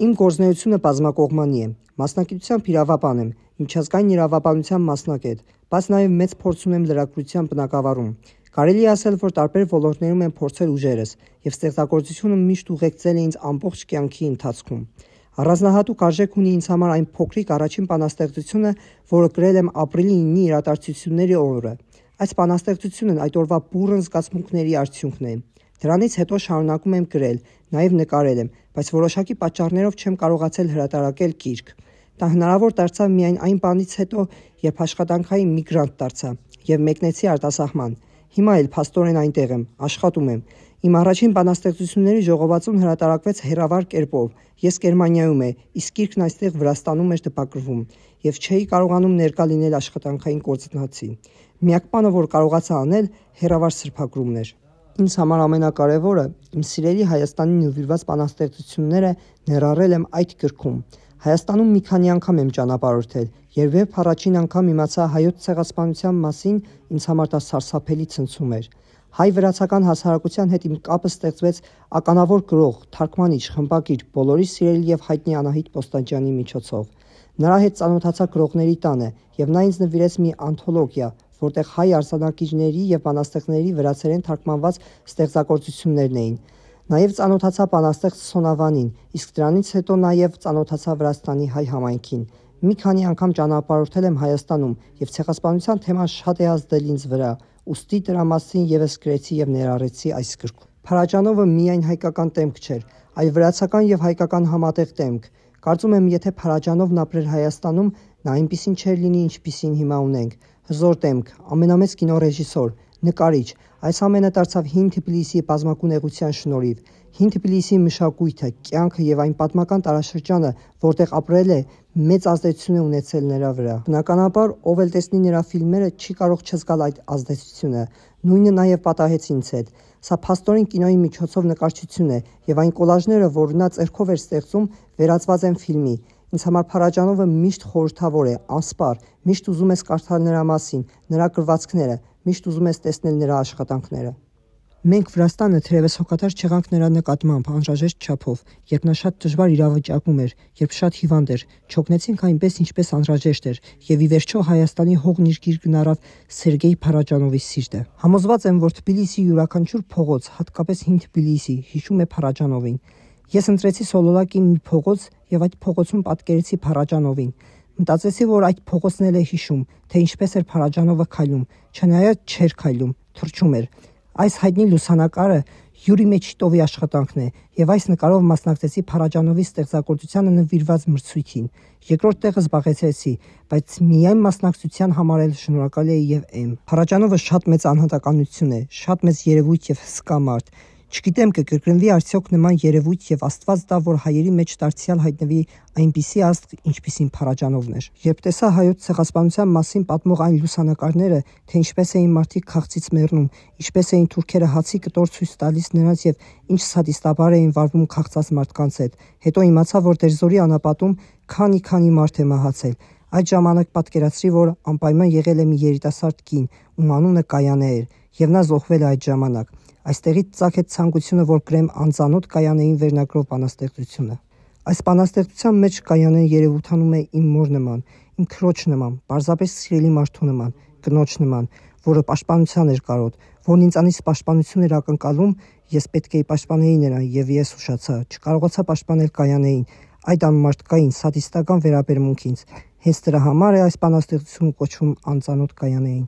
Իմ գործունեությունը բազմակողմանի է, մասնագիտությամբ իրավաբան եմ, միջազգային իրավաբանության մասնագետ, բայց նաև մեծ փորձ ունեմ լրագրության բնագավառում։ Կարելի է ասել, որ տարբեր ոլորտներում եմ փորձել ուժերս, եւ ստեղծագործությունը միշտ ուղեկցել է ինձ ամբողջ կյանքի ընթացքում։ Առանձնահատուկ արժեք ունի ինձ համար այն փոքրիկ առաջին բանաստեղծությունը, որը գրել եմ ապրիլի 9-ի իրադարձությունների օրը։ Այս բանաստեղծությունն այդ օրվա բուռն զգացմունքների արդյունքն է։ Դրանից հետո շարունակում եմ գրել, նաև նկարել եմ, բայց որոշակի պատճառներով չեմ կարողացել հրատարակել գիրք։ Դա հնարավոր դարձավ միայն այն բանից հետո, երբ աշխատանքային միգրանտ դարձա եւ մեկնեցի արտասահման։ Հիմա էլ փաստորեն այնտեղ եմ, աշխատում եմ։ Իմ առաջին բանաստեղծությունների ժողովածուն հրատարակվեց հեռավար կերպով։ Ես Գերմանիայում եմ, իսկ գիրքն այստեղ Վրաստանում էր տպագրվում եւ չէի կարողանում ներկա լինել աշխատանքային կորձնացի։ Միակ բանը, որ կարողացա անել, հեռավար սրբագրումն էր։ Ինձ համար ամենակարևորը իմ սիրելի Հայաստանին նվիրված բանաստեղծությունները ներառել եմ այդ գրքում։ Հայաստանում մի քանի անգամ եմ ճանապարհորդել, երբ առաջին անգամ իմացա հայոց ցեղասպանության մասին, ինձ համար դա սարսափելի ցնցում էր։ Հայ-վրացական հասարակության հետ իմ կապը ստեղծվեց ականավոր գրող, թարգմանիչ, խմբագիր, բոլորիս սիրելի եւ հայտնի Անահիտ Պոստանջյանի միջոցով։ Նրա հետ ծանոթացա գրողների տանը, եւ նա ինձ նվիրեց մի անթոլոգիա, որտեղ հայ արձանագիրների եւ բանաստեղծների վրացերեն թարգմանված ստեղծագործություններն էին։ Նաև ծանոթացա բանաստեղծ Սոնավանին, իսկ դրանից հետո նաև ծանոթացա Վրաստանի հայ համայնքին։ Մի քանի անգամ ճանապարհորդել եմ Հայաստանում եւ ցեղասպանության թեման շատ է ազդել ինձ վրա, ուստի դրա մասին եւս գրեցի եւ ներառեցի այս գրքում։ Փարաջանովը միայն հայկական դեմք չէր, այլ վրացական եւ հայկական համատեղ դեմք։ Կարծում եմ, եթե Փարաջանովն ապրեր Հայաստանում, նա այնպիսին չէր լինի, ինչպիսին հիմա ունենք։ Հզոր դեմք, ամենամեծ կինոռեժիսոր, նկարիչ, այս ամենը դարձավ հին Թբիլիսիի բազմակունեղության շնորհիվ։ Հին Թբիլիսիի մշակույթը, կյանքը եւ այն պատմական տարաշրջանը, որտեղ ապրել է, մեծ ազդեցություն է ունեցել նրա վրա։ Բնականաբար, ով էլ տեսնի նրա ֆիլմերը, չի կարող չզգալ այդ ազդեցությունը։ Նույնը նաև պատահեց ինձ հետ։ Սա փաստորեն կինոյի միջոցով նկարչություն է, եւ այն կոլաժները, որ նա ձեռքով էր ստեղծում, վերածված են ֆիլմի։ Ինձ համար Փարաջանովը միշտ խորհրդավոր է, անսպար, միշտ ուզում ես կարդալ նրա մասին, նրա գրվածքները, միշտ ուզում ես տեսնել նրա աշխատանքները։ Մենք Վրաստանը թերևս հոգատար չեղանք նրա նկատմամբ անհրաժեշտ չափով, երբ նա շատ դժվար իրավիճակում էր, երբ շատ հիվանդ էր, չօգնեցինք այնպես, ինչպես անհրաժեշտ էր, եւ ի վերջո Հայաստանի հողն իր գիրկն առավ Սերգեյ Փարաջանովի սիրտը։ Համոզված եմ, որ Թբիլիսիի յուրաքանչյուր փողոց, հատկապես հին Թբիլիսի, հիշում է Փարաջանովին։ Ես ընտրեցի Սոլոլակի մի փողոց եւ այդ փողոցում պատկերեցի Փարաջանովին։ Մտածեցի, որ այդ փողոցն էլ է հիշում, թե ինչպես էր Փարաջանովը քայլում, չնայած չէր քայլում, թռչում էր։ Այս հայտնի լուսանկարը Յուրի Մեչիտովի աշխատանքն է, եւ այս նկարով մասնակցեցի Փարաջանովի ստեղծագործությանը նվիրված մրցույթին։ Երկրորդ տեղը զբաղեցրեցի, բայց միայն մասնակցության համար էլ շնորհակալ էի եւ եմ։ Փարաջանովը շատ մեծ անհատականություն է, շատ մեծ երևույթ եւ հսկա մարդ։ Չգիտեմ կկրկնվի արդյոք նման երևույթ եւ Աստված տա, որ հայերի մեջ դարձյալ հայտնվի այնպիսի աստղ, ինչպիսին Փարաջանովն էր։ Երբ տեսա հայոց ցեղասպանության մասին պատմող այն լուսանկարները, թե ինչպես էին մարդիկ քաղցից մեռնում, ինչպես էին թուրքերը հացի կտոր ցույց տալիս նրանց եւ ինչ սադիստաբար էին վարվում քաղցած մարդկանց հետ, հետո իմացա, որ Դերձորի անապատում քանի մարդ է մահացել։ Այդ ժամանակ պատկերացրի, որ անպայման եղել է մի երիտասարդ կին, ում անունը Կայանե էր, եւ նա զոհվել է այդ ժամանակ։ Այստեղից ծագեց ցանկությունը, որ գրեմ անծանոթ Կայանեին վերնագրով բանաստեղծությունը։ Այս բանաստեղծության մեջ Կայանեն երևութանում է իմ մոր նման, իմ քրոջ նման, պարզապես սիրելի մարդու նման, կնոջ նման, որը պաշտպանության էր կարոտ, որն ինձանից պաշտպանություն էր ակնկալում, ես պետք է պաշտպանեի նրան, եւ ես ուշացա, չկարողացա պաշտպանել Կայանեին, այդ անմարդկային սադիստական վերաբերմունքից։ Հենց դրա համար է այս բանաստեղծությունը կոչվում անծանոթ Կայանեին։